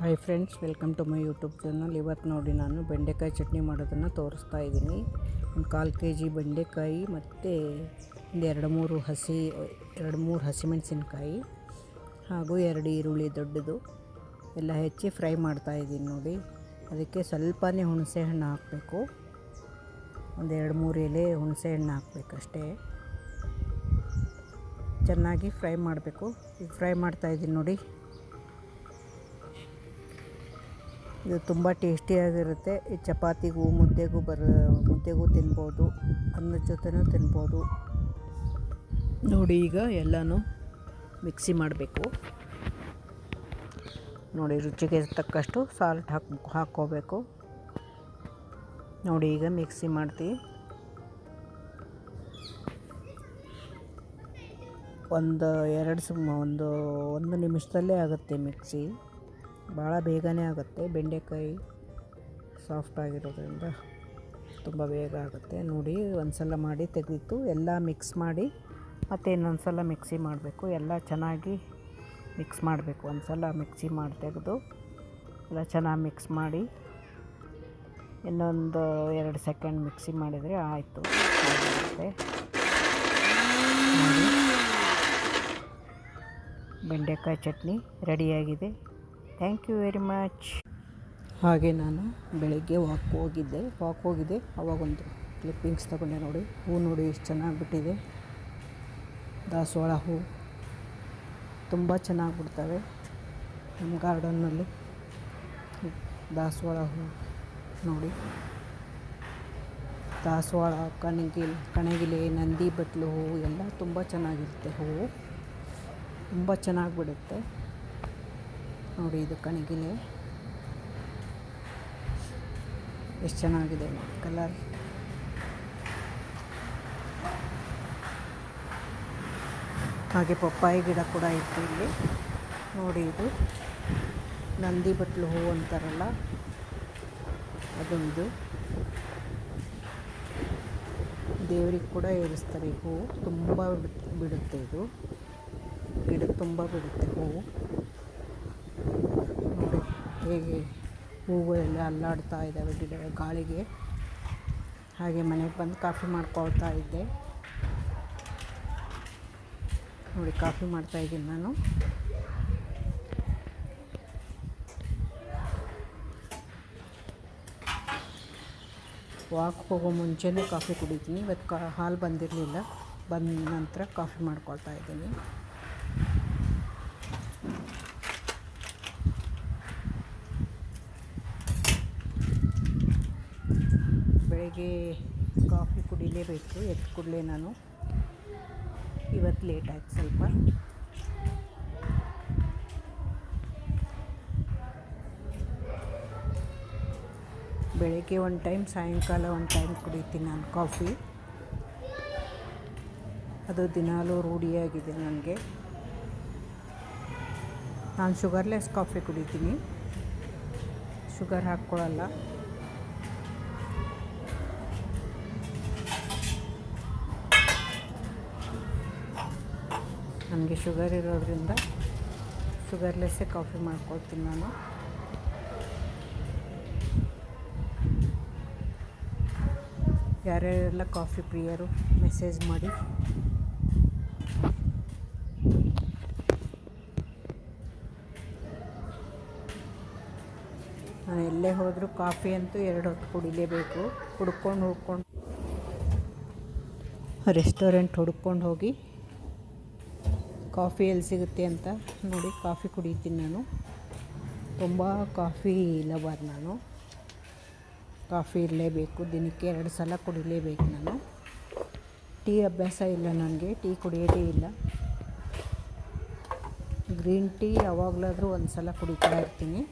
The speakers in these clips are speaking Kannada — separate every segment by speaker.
Speaker 1: Hi friends, welcome to my YouTube channel. ಇವತ್ತು ನೋಡಿ ನಾನು ಬೆಂಡೆಕಾಯಿ ಚಟ್ನಿ ಮಾಡೋದನ್ನು ತೋರಿಸ್ತಾ ಇದ್ದೀನಿ. ಒಂದು 1/4 kg ಬೆಂಡೆಕಾಯಿ ಮತ್ತು ಒಂದು 2-3 ಹಸಿಮೆಣಸಿನ್ಕಾಯಿ ಹಾಗೂ 2 ಈರುಳ್ಳಿ ದೊಡ್ಡದು ಎಲ್ಲ ಹೆಚ್ಚಿ ಫ್ರೈ ಮಾಡ್ತಾಯಿದ್ದೀನಿ ನೋಡಿ. ಅದಕ್ಕೆ ಸ್ವಲ್ಪನೇ ಹುಣಸೆ ಹಣ್ಣು ಹಾಕಬೇಕು. ಒಂದು 2-3 ಎಲೆ ಹುಣಸೆ ಹಣ್ಣು ಹಾಕಬೇಕಷ್ಟೇ. ಚೆನ್ನಾಗಿ ಫ್ರೈ ಮಾಡಬೇಕು. ಈಗ ಫ್ರೈ ಮಾಡ್ತಾಯಿದ್ದೀನಿ ನೋಡಿ. ಇದು ತುಂಬ ಟೇಸ್ಟಿಯಾಗಿರುತ್ತೆ. ಈ ಚಪಾತಿಗೂ ಮುದ್ದೆಗೂ ತಿನ್ಬೋದು, ಅನ್ನದ ಜೊತೆನೂ ತಿನ್ಬೋದು ನೋಡಿ. ಈಗ ಎಲ್ಲನೂ ಮಿಕ್ಸಿ ಮಾಡಬೇಕು ನೋಡಿ. ರುಚಿಗೆ ತಕ್ಕಷ್ಟು ಸಾಲ್ಟ್ ಹಾಕ್ಕೋಬೇಕು ನೋಡಿ. ಈಗ ಮಿಕ್ಸಿ ಮಾಡ್ತೀವಿ. ಒಂದು ನಿಮಿಷದಲ್ಲೇ ಆಗುತ್ತೆ ಮಿಕ್ಸಿ. ಭಾಳ ಬೇಗನೆ ಆಗುತ್ತೆ. ಬೆಂಡೆಕಾಯಿ ಸಾಫ್ಟ್ ಆಗಿರೋದ್ರಿಂದ ತುಂಬ ಬೇಗ ಆಗುತ್ತೆ ನೋಡಿ. ಒಂದು ಸಲ ಮಾಡಿ ತೆಗೆದಿತ್ತು ಎಲ್ಲ ಮಿಕ್ಸ್ ಮಾಡಿ ಮತ್ತು ಇನ್ನೊಂದು ಸಲ ಮಿಕ್ಸಿ ಮಾಡಬೇಕು. ಎಲ್ಲ ಚೆನ್ನಾಗಿ ಮಿಕ್ಸ್ ಮಾಡಬೇಕು. ಒಂದು ಸಲ ಮಿಕ್ಸಿ ಮಾಡಿ ತೆಗೆದು ಎಲ್ಲ ಚೆನ್ನಾಗಿ ಮಿಕ್ಸ್ ಮಾಡಿ ಇನ್ನೊಂದು 2 ಸೆಕೆಂಡ್ ಮಿಕ್ಸಿ ಮಾಡಿದರೆ ಆಯಿತು. ಬೆಂಡೆಕಾಯಿ ಚಟ್ನಿ ರೆಡಿಯಾಗಿದೆ. Thank you very much. ಹಾಗೆ ನಾನು ಬೆಳಗ್ಗೆ ವಾಕ್ ಹೋಗಿದ್ದೆ. ಅವಾಗೊಂದು ಕ್ಲಿಪ್ಪಿಂಗ್ಸ್ ತಗೊಂಡೆ ನೋಡಿ. ಹೂ ನೋಡಿ ಎಷ್ಟು ಚೆನ್ನಾಗಿ ಬಿಟ್ಟಿದೆ. ದಾಸವಾಳ ಹೂ ತುಂಬ ಚೆನ್ನಾಗಿ ಬಿಡ್ತವೆ ನಮ್ಮ ಗಾರ್ಡನ್ನಲ್ಲಿ. ದಾಸವಾಳ ಹೂ ನೋಡಿ. ದಾಸವಾಳ, ಕಣಗಿಲೆ, ನಂದಿ ಬಟ್ಲು ಹೂವು ಎಲ್ಲ ತುಂಬ ಚೆನ್ನಾಗಿರುತ್ತೆ. ಹೂವು ತುಂಬ ಚೆನ್ನಾಗಿ ಬಿಡುತ್ತೆ ನೋಡಿ. ಇದು ಕಣಗಿಲೆ ಎಷ್ಟು ಚೆನ್ನಾಗಿದೆ ನೋಡಿ ಕಲರ್. ಹಾಗೆ ಪಪ್ಪಾಯಿ ಗಿಡ ಕೂಡ ಇತ್ತು ಇಲ್ಲಿ ನೋಡಿ. ಇದು ನಂದಿ ಬಟ್ಲು ಹೂವು ಅಂತಾರಲ್ಲ ಅದು. ಇದು ದೇವ್ರಿಗೆ ಕೂಡ ಏರಿಸ್ತಾರೆ. ಈ ಹೂವು ತುಂಬ ಬಿಡುತ್ತೆ. ಇದು ಗಿಡಕ್ಕೆ ತುಂಬ ಬಿಡುತ್ತೆ ಹೂವು ನೋಡಿ. ಹೇಗೆ ಹೂವುಗಳೆಲ್ಲ ಅಲ್ಲಾಡ್ತಾ ಇದ್ದಾವೆ ಗಾಳಿಗೆ. ಹಾಗೆ ಮನೆಗೆ ಬಂದು ಕಾಫಿ ಮಾಡ್ಕೊಳ್ತಾ ಇದ್ದೆ ನೋಡಿ. ಕಾಫಿ ಮಾಡ್ತಾಯಿದ್ದೀನಿ ನಾನು. ವಾಕ್ ಹೋಗೋ ಮುಂಚೆನೇ ಕಾಫಿ ಕುಡಿತೀನಿ. ಇವತ್ತು ಹಾಲು ಬಂದಿರಲಿಲ್ಲ. ಬಂದ ನಂತರ ಕಾಫಿ ಮಾಡ್ಕೊಳ್ತಾ ಇದ್ದೀನಿ. ಬೆಳಗ್ಗೆ ಕಾಫಿ ಕುಡಿಲೇಬೇಕು. ಎದ್ದು ಕೂಡಲೇ ನಾನು ಇವತ್ತು ಲೇಟ್ ಆಯ್ತು ಸ್ವಲ್ಪ. ಬೆಳಗ್ಗೆ ಒಂದು ಟೈಮ್, ಸಾಯಂಕಾಲ ಒಂದು ಟೈಮ್ ಕುಡಿತೀನಿ ನಾನು ಕಾಫಿ. ಅದು ದಿನಾಲೂ ರೂಢಿಯಾಗಿದೆ ನನಗೆ. ನಾನು ಶುಗರ್ಲೆಸ್ ಕಾಫಿ ಕುಡಿತೀನಿ, ಶುಗರ್ ಹಾಕ್ಕೊಳ್ಳಲ್ಲ. ನನಗೆ ಶುಗರ್ ಇರೋದ್ರಿಂದ ಶುಗರ್ಲೆಸ್ಸೇ ಕಾಫಿ ಮಾಡ್ಕೊಳ್ತೀನಿ ನಾನು. ಯಾರ್ಯಾರೆಲ್ಲ ಕಾಫಿ ಪ್ರಿಯರು ಮೆಸೇಜ್ ಮಾಡಿ. ನಾನು ಎಲ್ಲೇ ಹೋದರೂ ಕಾಫಿ ಅಂತೂ 2 ಹೊತ್ತು ಕುಡಿಲೇಬೇಕು. ಹುಡ್ಕೊಂಡು ರೆಸ್ಟೋರೆಂಟ್ ಹುಡ್ಕೊಂಡು ಹೋಗಿ ಕಾಫಿ ಎಲ್ಲಿ ಸಿಗುತ್ತೆ ಅಂತ ನೋಡಿ ಕಾಫಿ ಕುಡಿತೀನಿ ನಾನು. ತುಂಬ ಕಾಫಿ ಲವರ್ ನಾನು. ಕಾಫಿ ಇರಲೇಬೇಕು. ದಿನಕ್ಕೆ 2 ಸಲ ಕುಡಿಲೇಬೇಕು ನಾನು. ಟೀ ಅಭ್ಯಾಸ ಇಲ್ಲ ನನಗೆ. ಟೀ ಕುಡಿಯೋದೇ ಇಲ್ಲ. ಗ್ರೀನ್ ಟೀ ಯಾವಾಗಲಾದರೂ ಒಂದು ಸಲ ಕುಡಿತಾ ಇರ್ತೀನಿ.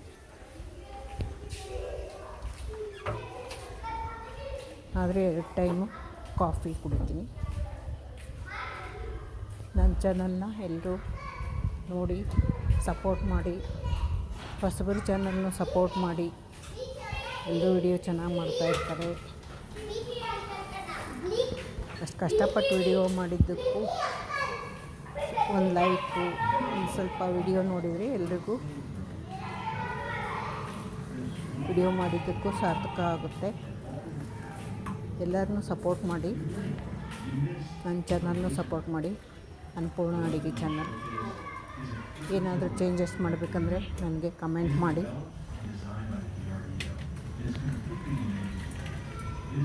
Speaker 1: ಆದರೆ 2 ಟೈಮು ಕಾಫಿ ಕುಡಿತೀನಿ. ನನ್ನ ಚಾನಲ್ನ ಎಲ್ಲರೂ ನೋಡಿ ಸಪೋರ್ಟ್ ಮಾಡಿ. ಹೊಸಬರು ಚಾನಲ್ನ ಸಪೋರ್ಟ್ ಮಾಡಿ. ಎಲ್ಲರೂ ವಿಡಿಯೋ ಚೆನ್ನಾಗಿ ಮಾಡ್ತಾಯಿರ್ತಾರೆ. ಅಷ್ಟು ಕಷ್ಟಪಟ್ಟು ವಿಡಿಯೋ ಮಾಡಿದ್ದಕ್ಕೂ ಒಂದು ಲೈಕು, ಒಂದು ಸ್ವಲ್ಪ ವಿಡಿಯೋ ನೋಡಿದರೆ ಎಲ್ರಿಗೂ ವಿಡಿಯೋ ಮಾಡಿದ್ದಕ್ಕೂ ಸಾರ್ಥಕ ಆಗುತ್ತೆ. ಎಲ್ಲರನ್ನೂ ಸಪೋರ್ಟ್ ಮಾಡಿ, ನನ್ನ ಚಾನಲ್ನು ಸಪೋರ್ಟ್ ಮಾಡಿ. ಅನ್ನಪೂರ್ಣ ಅಡುಗೆ ಚಾನಲ್. ಏನಾದರೂ ಚೇಂಜಸ್ ಮಾಡಬೇಕಂದ್ರೆ ನನಗೆ ಕಮೆಂಟ್ ಮಾಡಿ.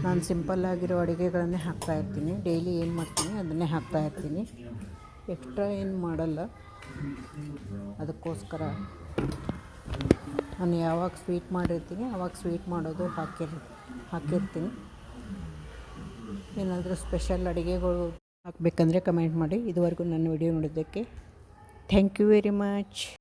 Speaker 1: ನಾನು ಸಿಂಪಲ್ಲಾಗಿರೋ ಅಡುಗೆಗಳನ್ನೇ ಹಾಕ್ತಾಯಿರ್ತೀನಿ. ಡೈಲಿ ಏನು ಮಾಡ್ತೀನಿ ಅದನ್ನೇ ಹಾಕ್ತಾಯಿರ್ತೀನಿ. ಎಕ್ಸ್ಟ್ರಾ ಏನು ಮಾಡಲ್ಲ. ಅದಕ್ಕೋಸ್ಕರ ನಾನು ಯಾವಾಗ ಸ್ವೀಟ್ ಮಾಡಿರ್ತೀನಿ ಆವಾಗ ಸ್ವೀಟ್ ಮಾಡೋದು ಹಾಕಿರ್ತೀನಿ. ಏನಾದರೂ ಸ್ಪೆಷಲ್ ಅಡುಗೆಗಳು ಹಾಕಬೇಕಂದ್ರೆ ಕಮೆಂಟ್ ಮಾಡಿ. ಇದುವರೆಗೂ ನನ್ನ ವಿಡಿಯೋ ನೋಡಿದ್ದಕ್ಕೆ ಥ್ಯಾಂಕ್ ಯು ವೆರಿ ಮಚ್.